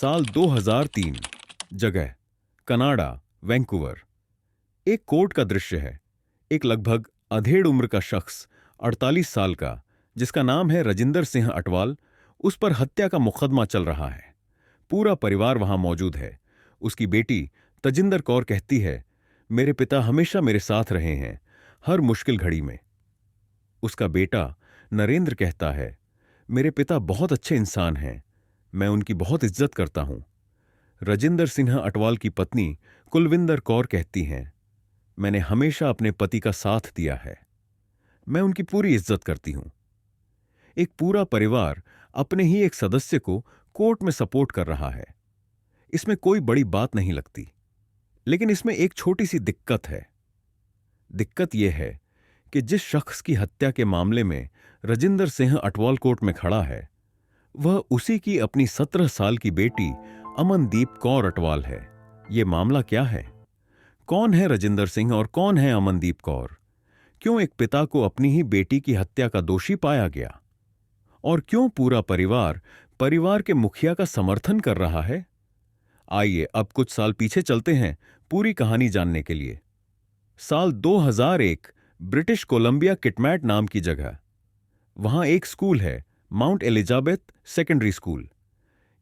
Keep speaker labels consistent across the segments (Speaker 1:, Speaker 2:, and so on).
Speaker 1: साल 2003। जगह Canada, Vancouver. एक कोर्ट का दृश्य है। एक लगभग अधेड़ उम्र का शख्स, 48 साल का, जिसका नाम है रजिंदर सिंह अटवाल, उस पर हत्या का मुकदमा चल रहा है। पूरा परिवार वहां मौजूद है। उसकी बेटी तजिंदर कौर कहती है, मेरे पिता हमेशा मेरे साथ रहे हैं, हर मुश्किल घड़ी में। उसका बेटा नरेंद्र कहता है, मेरे पिता बहुत अच्छे इंसान हैं, मैं उनकी बहुत इज्जत करता हूं। रजिंदर सिंह अटवाल की पत्नी कुलविंदर कौर कहती हैं, मैंने हमेशा अपने पति का साथ दिया है, मैं उनकी पूरी इज्जत करती हूं। एक पूरा परिवार अपने ही एक सदस्य को कोर्ट में सपोर्ट कर रहा है। इसमें कोई बड़ी बात नहीं लगती, लेकिन इसमें एक छोटी सी दिक्कत है। दिक्कत यह है कि जिस शख्स की हत्या के मामले में रजिंदर सिंह अटवाल कोर्ट में खड़ा है, वह उसी की अपनी 17 साल की बेटी अमनदीप कौर अटवाल है। यह मामला क्या है? कौन है रजिंदर सिंह और कौन है अमनदीप कौर? क्यों एक पिता को अपनी ही बेटी की हत्या का दोषी पाया गया? और क्यों पूरा परिवार के मुखिया का समर्थन कर रहा है? आइए अब कुछ साल पीछे चलते हैं पूरी कहानी जानने के लिए। साल 2001, ब्रिटिश कोलंबिया किटमैट नाम की जगह। वहां एक स्कूल है, माउंट एलिजाबेथ सेकेंडरी स्कूल।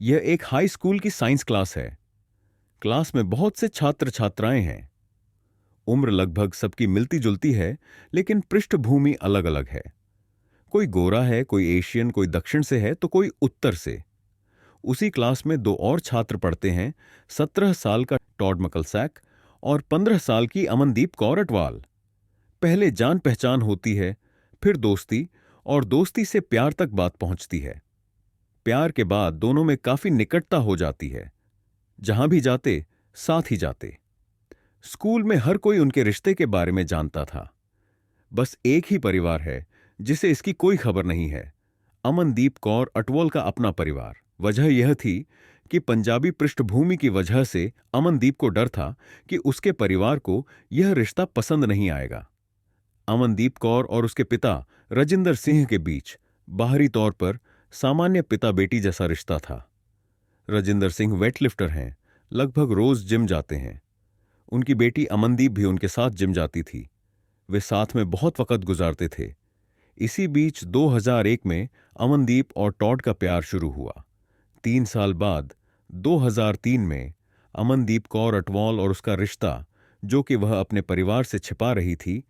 Speaker 1: यह एक हाई स्कूल की साइंस क्लास है। क्लास में बहुत से छात्र छात्राएं हैं। उम्र लगभग सबकी मिलती जुलती है, लेकिन पृष्ठभूमि अलग अलग है। कोई गोरा है, कोई एशियन, कोई दक्षिण से है तो कोई उत्तर से। उसी क्लास में 2 और छात्र पढ़ते हैं, 17 साल का टॉड मकलसैक और 15 साल की अमनदीप कौर अटवाल। पहले जान पहचान होती है, फिर दोस्ती, और दोस्ती से प्यार तक बात पहुंचती है। प्यार के बाद दोनों में काफी निकटता हो जाती है। जहां भी जाते साथ ही जाते। स्कूल में हर कोई उनके रिश्ते के बारे में जानता था। बस एक ही परिवार है जिसे इसकी कोई खबर नहीं है, अमनदीप कौर अटवाल का अपना परिवार। वजह यह थी कि पंजाबी पृष्ठभूमि की वजह से अमनदीप को डर था कि उसके परिवार को यह रिश्ता पसंद नहीं आएगा। अमनदीप कौर और उसके पिता रजिंदर सिंह के बीच बाहरी तौर पर सामान्य पिता बेटी जैसा रिश्ता था। रजिंदर सिंह वेटलिफ्टर हैं, लगभग रोज जिम जाते हैं। उनकी बेटी अमनदीप भी उनके साथ जिम जाती थी। वे साथ में बहुत वक्त गुजारते थे। इसी बीच 2001 में अमनदीप और टॉड का प्यार शुरू हुआ। 3 साल बाद 2003 में अमनदीप कौर अटवाल और उसका रिश्ता, जो कि वह अपने परिवार से छिपा रही थी,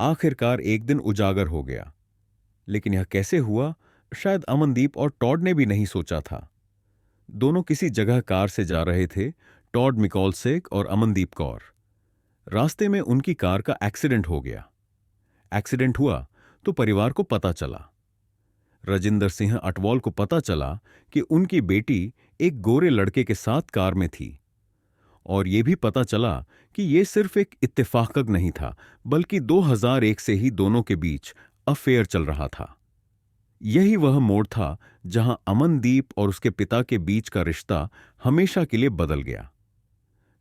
Speaker 1: आखिरकार एक दिन उजागर हो गया। लेकिन यह कैसे हुआ, शायद अमनदीप और टॉड ने भी नहीं सोचा था। दोनों किसी जगह कार से जा रहे थे, टॉड मिकॉलसेक और अमनदीप कौर। रास्ते में उनकी कार का एक्सीडेंट हो गया। एक्सीडेंट हुआ तो परिवार को पता चला। रजिंदर सिंह अटवाल को पता चला कि उनकी बेटी एक गोरे लड़के के साथ कार में थी। और यह भी पता चला कि यह सिर्फ एक इत्तेफाक नहीं था, बल्कि 2001 से ही दोनों के बीच अफेयर चल रहा था। यही वह मोड़ था जहां अमनदीप और उसके पिता के बीच का रिश्ता हमेशा के लिए बदल गया।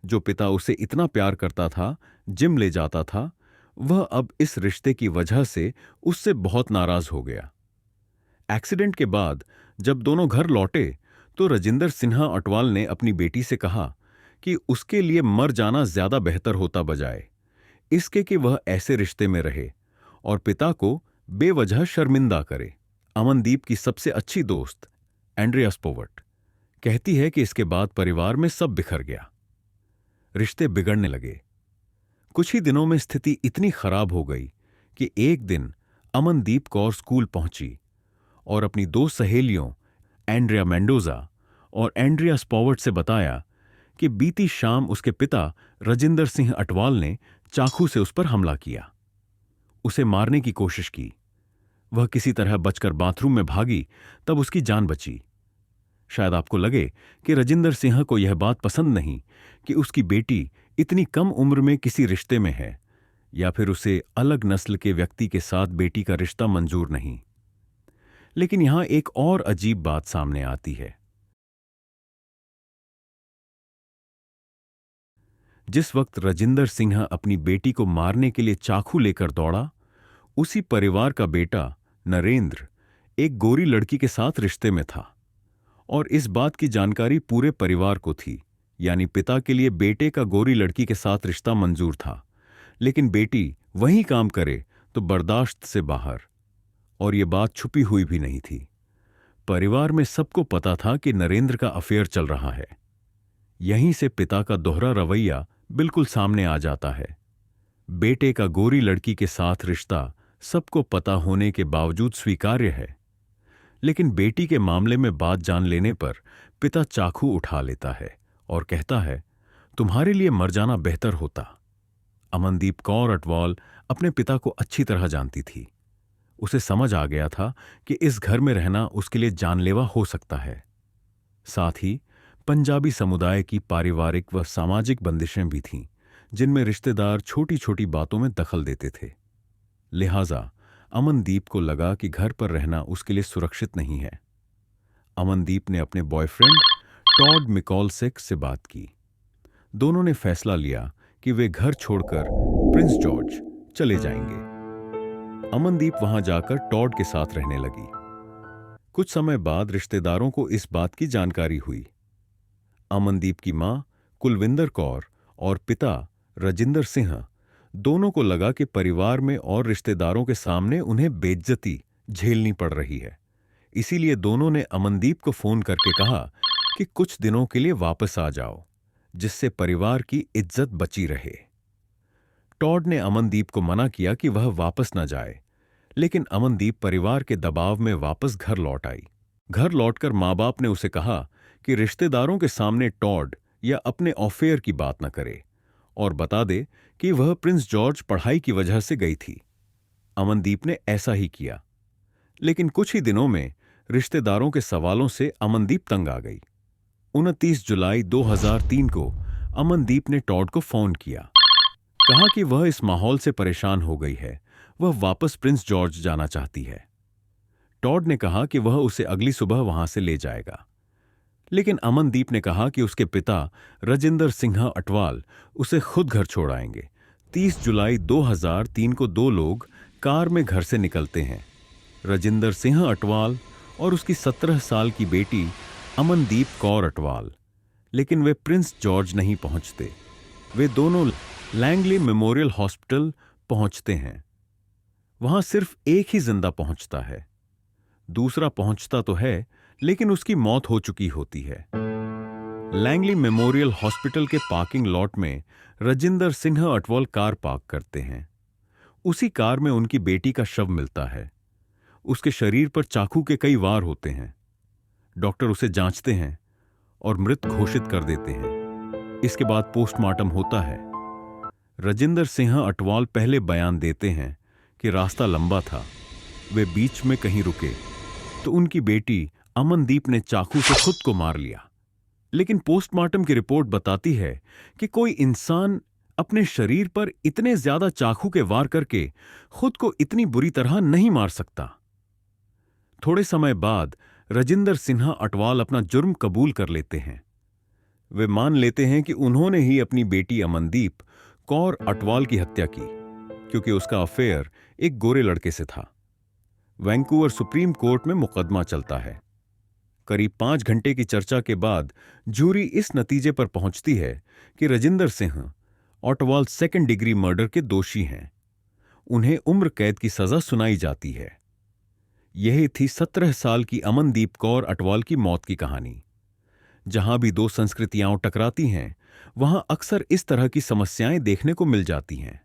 Speaker 1: जो पिता उसे इतना प्यार करता था, जिम ले जाता था, वह अब इस रिश्ते की वजह से उससे बहुत नाराज हो गया। एक्सीडेंट के बाद जब दोनों घर लौटे तो रजिंदर सिन्हा अटवाल ने अपनी बेटी से कहा कि उसके लिए मर जाना ज्यादा बेहतर होता बजाय इसके कि वह ऐसे रिश्ते में रहे और पिता को बेवजह शर्मिंदा करे। अमनदीप की सबसे अच्छी दोस्त एंड्रिया स्पोवर्ट कहती है कि इसके बाद परिवार में सब बिखर गया। रिश्ते बिगड़ने लगे। कुछ ही दिनों में स्थिति इतनी खराब हो गई कि एक दिन अमनदीप कौर स्कूल पहुंची और अपनी 2 सहेलियों एंड्रिया मेंडोजा और एंड्रिया स्पोवर्ट से बताया कि बीती शाम उसके पिता रजिंदर सिंह अटवाल ने चाकू से उस पर हमला किया, उसे मारने की कोशिश की। वह किसी तरह बचकर बाथरूम में भागी, तब उसकी जान बची। शायद आपको लगे कि रजिंदर सिंह को यह बात पसंद नहीं कि उसकी बेटी इतनी कम उम्र में किसी रिश्ते में है, या फिर उसे अलग नस्ल के व्यक्ति के साथ बेटी का रिश्ता मंजूर नहीं। लेकिन यहां एक और अजीब बात सामने आती है। जिस वक्त रजिंदर सिंह अपनी बेटी को मारने के लिए चाकू लेकर दौड़ा, उसी परिवार का बेटा नरेंद्र एक गोरी लड़की के साथ रिश्ते में था और इस बात की जानकारी पूरे परिवार को थी। यानी पिता के लिए बेटे का गोरी लड़की के साथ रिश्ता मंजूर था, लेकिन बेटी वहीं काम करे तो बर्दाश्त से बाहर। और ये बात छुपी हुई भी नहीं थी। परिवार में सबको पता था कि नरेंद्र का अफेयर चल रहा है। यहीं से पिता का दोहरा रवैया बिल्कुल सामने आ जाता है। बेटे का गोरी लड़की के साथ रिश्ता सबको पता होने के बावजूद स्वीकार्य है, लेकिन बेटी के मामले में बात जान लेने पर पिता चाकू उठा लेता है और कहता है, तुम्हारे लिए मर जाना बेहतर होता। अमनदीप कौर अटवाल अपने पिता को अच्छी तरह जानती थी। उसे समझ आ गया था कि इस घर में रहना उसके लिए जानलेवा हो सकता है। साथ ही पंजाबी समुदाय की पारिवारिक व सामाजिक बंदिशें भी थीं, जिनमें रिश्तेदार छोटी छोटी बातों में दखल देते थे। लिहाजा अमनदीप को लगा कि घर पर रहना उसके लिए सुरक्षित नहीं है। अमनदीप ने अपने बॉयफ्रेंड टॉड मिकॉलसेक से बात की। दोनों ने फैसला लिया कि वे घर छोड़कर प्रिंस जॉर्ज चले जाएंगे। अमनदीप वहां जाकर टॉड के साथ रहने लगी। कुछ समय बाद रिश्तेदारों को इस बात की जानकारी हुई। अमनदीप की मां कुलविंदर कौर और पिता रजिंदर सिंह दोनों को लगा कि परिवार में और रिश्तेदारों के सामने उन्हें बेइज्जती झेलनी पड़ रही है। इसीलिए दोनों ने अमनदीप को फोन करके कहा कि कुछ दिनों के लिए वापस आ जाओ, जिससे परिवार की इज्जत बची रहे। टॉड ने अमनदीप को मना किया कि वह वापस न जाए, लेकिन अमनदीप परिवार के दबाव में वापस घर लौट आई। घर लौटकर माँ बाप ने उसे कहा कि रिश्तेदारों के सामने टॉड या अपने अफेयर की बात न करे और बता दे कि वह प्रिंस जॉर्ज पढ़ाई की वजह से गई थी। अमनदीप ने ऐसा ही किया, लेकिन कुछ ही दिनों में रिश्तेदारों के सवालों से अमनदीप तंग आ गई। 29 जुलाई 2003 को अमनदीप ने टॉड को फोन किया। कहा कि वह इस माहौल से परेशान हो गई है, वह वापस प्रिंस जॉर्ज जाना चाहती है। टॉड ने कहा कि वह उसे अगली सुबह वहां से ले जाएगा, लेकिन अमनदीप ने कहा कि उसके पिता रजिंदर सिंह अटवाल उसे खुद घर छोड़ आएंगे। 30 जुलाई 2003 को दो लोग कार में घर से निकलते हैं, रजिंदर सिंह अटवाल और उसकी 17 साल की बेटी अमनदीप कौर अटवाल। लेकिन वे प्रिंस जॉर्ज नहीं पहुंचते। वे दोनों लैंगली मेमोरियल हॉस्पिटल पहुंचते हैं। वहां सिर्फ एक ही जिंदा पहुंचता है, दूसरा पहुंचता तो है लेकिन उसकी मौत हो चुकी होती है। लैंगली मेमोरियल हॉस्पिटल के पार्किंग लॉट में रजिंदर सिंह अटवाल कार पार्क करते हैं। उसी कार में उनकी बेटी का शव मिलता है। उसके शरीर पर चाकू के कई वार होते हैं। डॉक्टर उसे जांचते हैं और मृत घोषित कर देते हैं। इसके बाद पोस्टमार्टम होता है। रजिंदर सिंह अटवाल पहले बयान देते हैं कि रास्ता लंबा था, वे बीच में कहीं रुके तो उनकी बेटी अमनदीप ने चाकू से खुद को मार लिया। लेकिन पोस्टमार्टम की रिपोर्ट बताती है कि कोई इंसान अपने शरीर पर इतने ज्यादा चाकू के वार करके खुद को इतनी बुरी तरह नहीं मार सकता। थोड़े समय बाद रजिंदर सिंह अटवाल अपना जुर्म कबूल कर लेते हैं। वे मान लेते हैं कि उन्होंने ही अपनी बेटी अमनदीप कौर अटवाल की हत्या की, क्योंकि उसका अफेयर एक गोरे लड़के से था। वैंकूवर सुप्रीम कोर्ट में मुकदमा चलता है। करीब 5 घंटे की चर्चा के बाद जूरी इस नतीजे पर पहुंचती है कि Rajinder Singh Atwal 2nd degree murder के दोषी हैं। उन्हें उम्र कैद की सजा सुनाई जाती है। यही थी 17 साल की अमनदीप कौर अटवाल की मौत की कहानी। जहां भी दो संस्कृतियां टकराती हैं, वहां अक्सर इस तरह की समस्याएं देखने को मिल जाती हैं।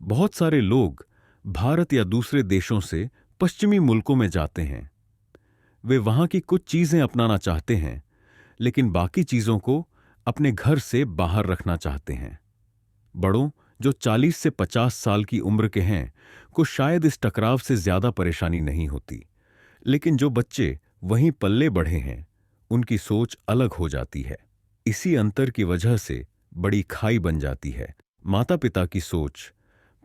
Speaker 1: बहुत सारे लोग भारत या दूसरे देशों से पश्चिमी मुल्कों में जाते हैं। वे वहां की कुछ चीजें अपनाना चाहते हैं, लेकिन बाकी चीजों को अपने घर से बाहर रखना चाहते हैं। बड़ों जो 40 से 50 साल की उम्र के हैं को शायद इस टकराव से ज्यादा परेशानी नहीं होती, लेकिन जो बच्चे वहीं पल्ले बढ़े हैं उनकी सोच अलग हो जाती है। इसी अंतर की वजह से बड़ी खाई बन जाती है। माता पिता की सोच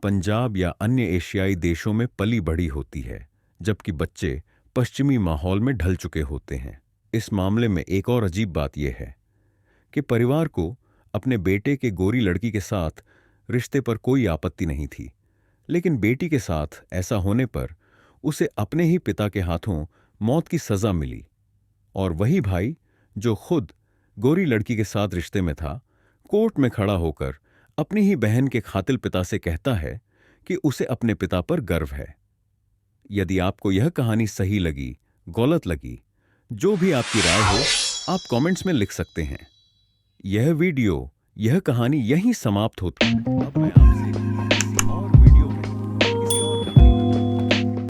Speaker 1: पंजाब या अन्य एशियाई देशों में पली बढ़ी होती है, जबकि बच्चे पश्चिमी माहौल में ढल चुके होते हैं। इस मामले में एक और अजीब बात यह है कि परिवार को अपने बेटे के गोरी लड़की के साथ रिश्ते पर कोई आपत्ति नहीं थी, लेकिन बेटी के साथ ऐसा होने पर उसे अपने ही पिता के हाथों मौत की सजा मिली और वही भाई जो खुद गोरी लड़की के साथ रिश्ते में था, कोर्ट में खड़ा होकर अपनी ही बहन के कातिल पिता से कहता है कि उसे अपने पिता पर गर्व है। यदि आपको यह कहानी सही लगी, गलत लगी, जो भी आपकी राय हो, आप कमेंट्स में लिख सकते हैं। यह वीडियो, यह कहानी यहीं समाप्त होती है। अब मैं